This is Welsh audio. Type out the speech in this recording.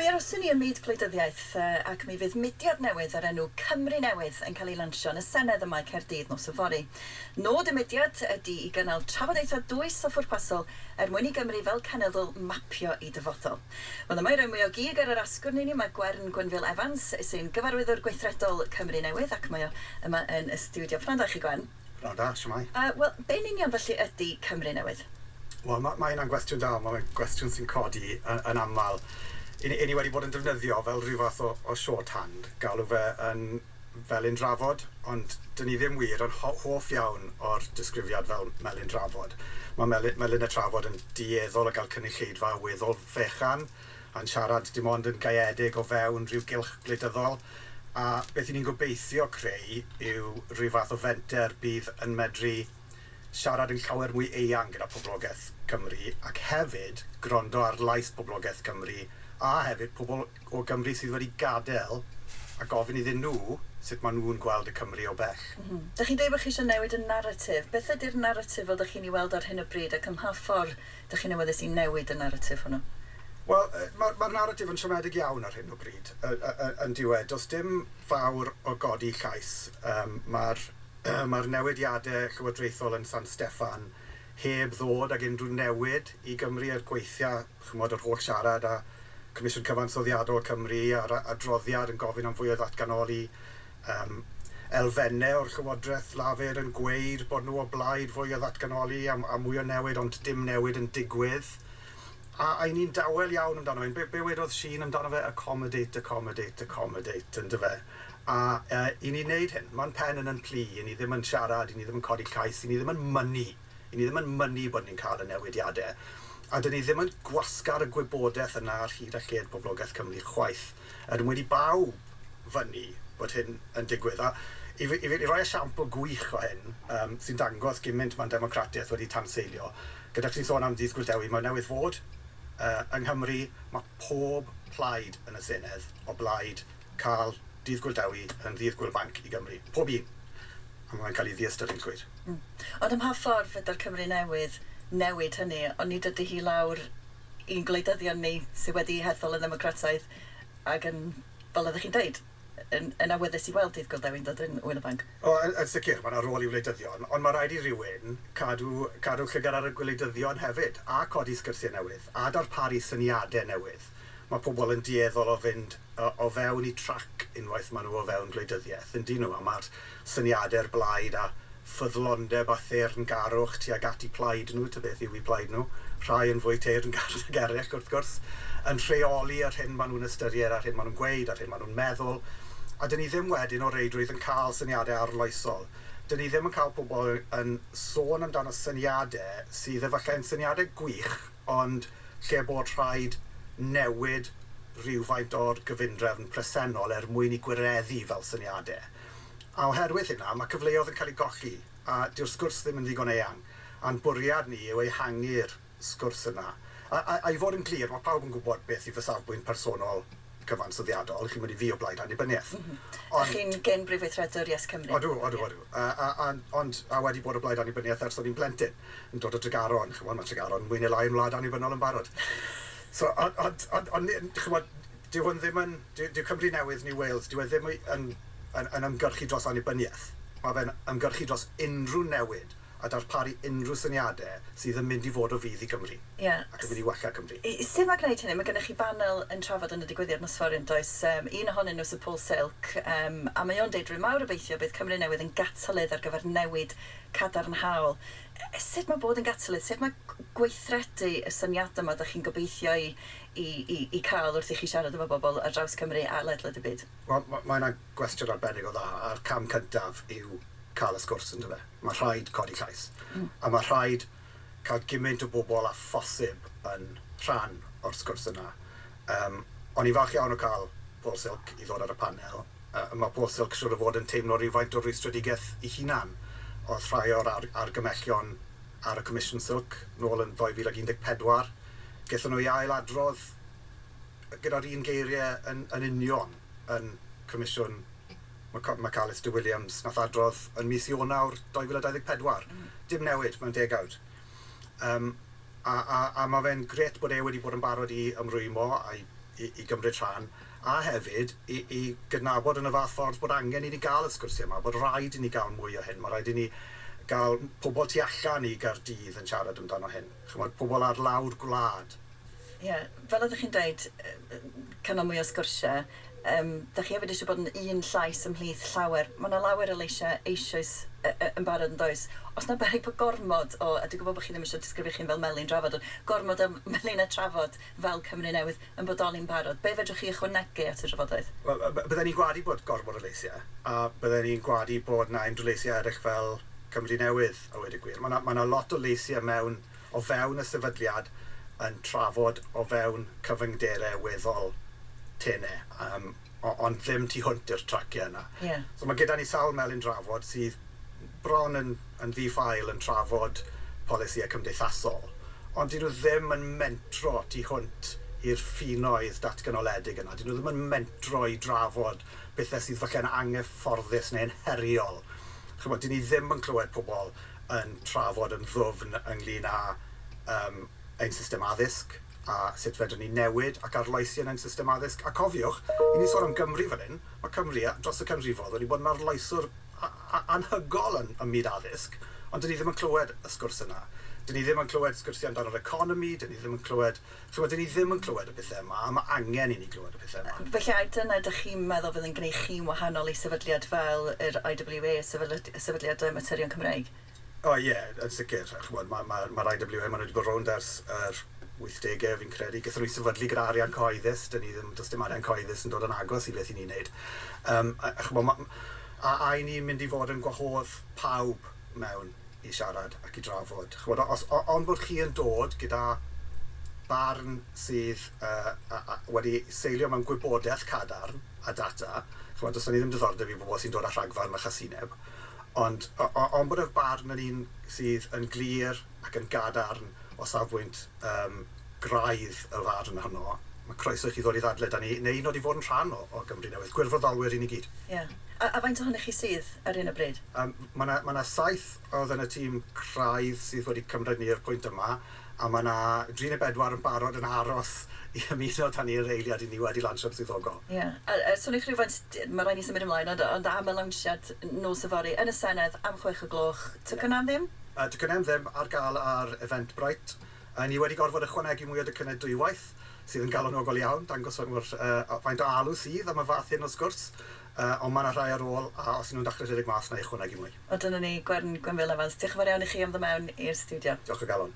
Mi aroswn ni ym myd gwleidyddiaeth ac mi fydd mudiad newydd ar enw Cymru Newydd yn cael ei lansio yn y Senedd yma Caerdydd nos yfory. Nod y mudiad ydy i gynnal trafodaethau dwys o phwrpasol mwyn i Gymru fel cenedl mapio i dyfodol. Wel yma i roi mwy o gig ar yr asgwrn ni, mae Gwern Gwynfil sy'n gyfarwyddwr gweithredol Cymru Newydd ac mae o yma yn y studio. Pnawn da chi, Gwern? Pnawn da, siwmai. Wel, be'n union felly ydy Cymru Newydd? Wel, mae hynna'n gwestiwn da, mae'n gwestiwn sy'n codi yn aml. I ni wedi bod yn defnyddio fel rhyw fath o shorthand, galw fe fel un trafod, ond dyn ni ddim wir yn hoff iawn o'r disgrifiad fel melyn trafod. Mae melyn y trafod yn dieddol o gael cynulleidfa weddol fechan, a'n siarad dim ond yn gaeedig o fewn rhyw gylch gwleidyddol, a beth i ni'n gobeithio creu yw rhyw fath o fenter bydd yn medru siarad yn llawer mwy eang gyda poblogaeth Cymru, ac hefyd gwrando ar lais poblogaeth Cymru, a hefyd pobl o Gymru sydd wedi gadael a gofyn iddyn nhw sut maen nhw'n gweld y Cymru o bell. Dych chi'n dweud bod chi eisiau newid y narratif. Beth ydy'r narratif fel dych chi'n ei weld ar hyn o bryd ac ym mha ffordd dych chi'n awyddus i newid y narratif hwnnw? Wel, mae'r narratif yn siomedig iawn ar hyn o bryd yn diwedd. Does dim fawr o godi llais. Mae'r newidiadau llywodraethol yn San Steffan heb ddod ag unrhyw newid i Gymru er gweithio, chymod, yr holl siarad a Comisiwn Cyfansoddiadol Cymru a'r adroddiad yn gofyn am fwy o ddatganoli. Elfennau o'r Llywodraeth Lafur yn gweud bod nhw o blaid fwy o ddatganoli a mwy o newid, ond dim newid yn digwydd. A ni'n dawel iawn amdano fe. Be wedodd Sheen amdano fe? Accommodate, yn dy fe. A i ni wneud hyn, mae'n pen yn pli, i ni ddim yn siarad, i ni ddim yn codi cais, i ni ddim yn mynnu. I ni ddim yn mynnu bod ni'n cael y newidiadau. A dyn ni ddim yn gwasgar y gwybodaeth yna ar hyd a lled poblogaeth Cymru chwaith. Ydym wedi bawb fyny bod hyn yn digwydd. A i roi esiampl gwych o hyn, sy'n dangos gymaint mae'n democratiaeth wedi tanseilio. Gyda chi'n sôn am ddydd Gwildewi, mae newydd fod yng Nghymru, mae pob plaid yn y Senedd o blaid cael dydd Gwildewi yn ddydd Gwilbanc i Gymru. Pob un. A mae'n cael ei ddiastyr yn cwyd. Ond ym mha ffordd fyda'r Cymru Newydd newid hynny, ond nid ydy hi lawr i'n gwleidyddion ni sydd wedi hethol y ddemocrataidd ac yn, fel ydych chi'n dweud, yn awyddus i weld dydd Gwildewi'n dod yn Wylabanc. Yn sicr, mae'n rôl i wleidyddion, ond mae rhaid i rywun cadw llygad ar y gwleidyddion hefyd, a codi sgyrsiau newydd, a darparu syniadau newydd. Mae pobl yn dieddol o fynd o fewn i trac unwaith maen nhw o fewn gwleidyddiaeth. Yn dyn nhw, a mae'r syniadau'r blaid a ffyddlondeb a theirn garwch tuag at 'u plaid nhw, ta beth yw 'u plaid nhw. Rhai yn fwy teirn garwch ag eraill, wrth gwrs, yn rheoli ar hyn maen nhw'n ystyried, ar hyn maen nhw'n gweud, ar hyn maen nhw'n meddwl. A dyn ni ddim wedyn o reidrwydd yn cael syniadau arloesol. Dyn ni ddim yn cael pobl yn sôn amdano syniadau sydd efallai'n syniadau gwych, ond lle bod rhaid newid rhywfaint o'r gyfundrefn presennol mwyn i gwireddu fel syniadau. A oherwydd hynna, mae cyfleoedd yn cael ei golli, a dyw'r sgwrs ddim yn ddigon eang. A'n bwriad ni yw ehangu'r sgwrs yna. A i fod yn glir, mae pawb yn gwybod beth yw fy safbwynt personol cyfansoddiadol, chi'n mynd i fi o blaid annibyniaeth. Ych chi'n gen brifweithredwr Yes Cymru? Odw. Ond wedi bod o blaid annibyniaeth ers o'n i'n blentyn, yn dod o Tregaron. Mae Tregaron mwy neu lai yn wlad annibynnol yn barod. Dyw Cymru Newydd New Wales, dyw e ddim yn ymgyrchu dros annibyniaeth. Mae fe'n ymgyrchu dros unrhyw newid a darparu unrhyw syniadau sydd yn mynd i fod o fydd i Gymru. Ac yn mynd i wella Cymru. Sut mae gwneud hynny? Mae gennych chi banel yn trafod yn y digwyddiad nos fory yn does. Un ohonyn nhw sy'n Paul Silk, a mae o'n deud rwy'n mawr obeithio bydd Cymru Newydd yn gatalydd ar gyfer newid cadarnhaol. Sut mae bod yn gatalydd? Sut mae gweithredu y syniadau yma ydych chi'n gobeithio i cael wrth i chi siarad efo bobl ar draws Cymru a ledled y byd? Wel, mae yna gwestiwn arbennig o dda, a'r cam cyntaf yw cael y sgwrs yn dy fe. Mae rhaid codi llais. A mae rhaid cael gymaint o bobl a phosib yn rhan o'r sgwrs yna. O'n i falch iawn o cael Paul Silk i ddod ar y panel. Mae Paul Silk siŵr o fod yn teimlo rhywfaint o rwystredigaeth i hunan. Oedd rhai o'r argymellion ar y Comisiwn Silk nôl yn 2014. Gaethon nhw i ailadrodd gyda'r un geiriau yn union yn Comisiwn Macalester Williams nath adrodd yn mis Ionawr 2024. Dim newid mewn degawd. A mae fe'n gret bod wedi bod yn barod i ymrwymo a i i gymryd rhan, a hefyd i gydnabod yn y fath ffordd bod angen i ni gael y sgwrsiau yma, bod rhaid i ni gael mwy o hyn. Mae rhaid i ni gael pobl tu allan i Gaerdydd yn siarad amdano hyn. Chymod, pobl ar lawr gwlad. Ie, fel ydych chi'n dweud, cynnal mwy o sgwrsiau, da chi hefyd eisiau bod yn un llais ymhlith llawer. Mae yna lawer o leisiau eisoes yn barod yn does. Os na berig bod gormod o, a dwi'n gwybod bod chi ddim eisiau disgrifio chi'n fel melyn trafod, gormod o melyn a trafod fel Cymru Newydd yn bodoli'n barod. Be fedrwch chi ychwanegu at y trafodaeth? Bydden ni'n gwadu bod gormod o leisiau, a bydden ni'n gwadu bod na unrhyw leisiau eraill fel Cymru Newydd, a wedi gwir. Mae yna lot o leisiau o fewn y sefydliad yn trafod o fewn cyfyngderau weddol tenau, ond ddim tu hwnt i'r traciau yna. Yeah. So mae gyda ni sawl melyn drafod sydd bron yn ddi-ffail yn trafod polisïau cymdeithasol, ond dyn nhw ddim yn mentro tu hwnt i'r ffinoedd datganoledig yna. Dyn nhw ddim yn mentro i drafod bethau sydd falle'n anghyfforddus neu'n heriol. Chymod, dyn ni ddim yn clywed pobl yn trafod yn ddwfn ynglyn â ein system addysg a sut fedrwn ni newid ac arloesi yn ein system addysg. A cofiwch, i ni sôn am Gymru fan hyn, mae Cymru dros y canrifoedd wedi bod yn arloeswr anhygol yn myd addysg, ond dyn ni ddim yn clywed y sgwrs yna. Dyn ni ddim yn clywed sgwrsiau amdano'r economi, dyn ni ddim yn clywed y pethau yma, a mae angen i ni clywed y pethau yma. Felly, dyna ydych chi'n meddwl fydd yn gwneud chi'n wahanol i sefydliad fel yr IWA, sefydliad materion Cymraeg? O ie, yn sicr. Mae'r IWA wedi bod rownd ers yr 80au fi'n credu. Gaethon ni sefydlu gyda arian coeddus, does dim arian coeddus yn dod yn agos i beth i ni'n neud. A i ni'n mynd i fod yn gwahodd pawb mewn i siarad ac i drafod. Ond bod chi yn dod gyda barn sydd wedi seilio mewn gwybodaeth cadarn a data, does ni ddim diddordeb i bobl sy'n dod â rhagfarn a chasineb, ond bod y barn yn un sydd yn glir ac yn gadarn o safbwynt graidd y farn honno, mae croeso i chi ddod i ddadle da ni, neu nod i fod yn rhan o Gymru Newydd, gwirfoddolwyr i ni gyd. Yeah. A faint ohonych chi sydd ar hyn o bryd? Mae yna 7 oedd yn y tîm craidd sydd wedi cymryd ni'r pwynt yma, a mae yna 3 neu 4 yn barod yn aros i ymuno tan i'r eiliad i ni wedi lansio'r swyddogol. Ie. Swn i'ch rhywfaint, mae rhaid ni symud ymlaen, ond am y lawnsiad nos yfory yn y Senedd am 6 o gloch. Tycynam ddim? Tycynam ddim ar gael ar Eventbrite. Ni wedi gorfod ychwanegu mwy o dycynau dwywaith, sydd yn galonogol iawn, dangos faint o alw sydd am y fath hyn o sgwrs. Ond mae yna rhai ar ôl, a os nhw'n dechrau rhedeg mas na ychwanegu mwy. O dyna ni, Gwern Gwynfil. Diolch yn fawr iawn i chi am ddod mewn i'r studio. Diolch o galon.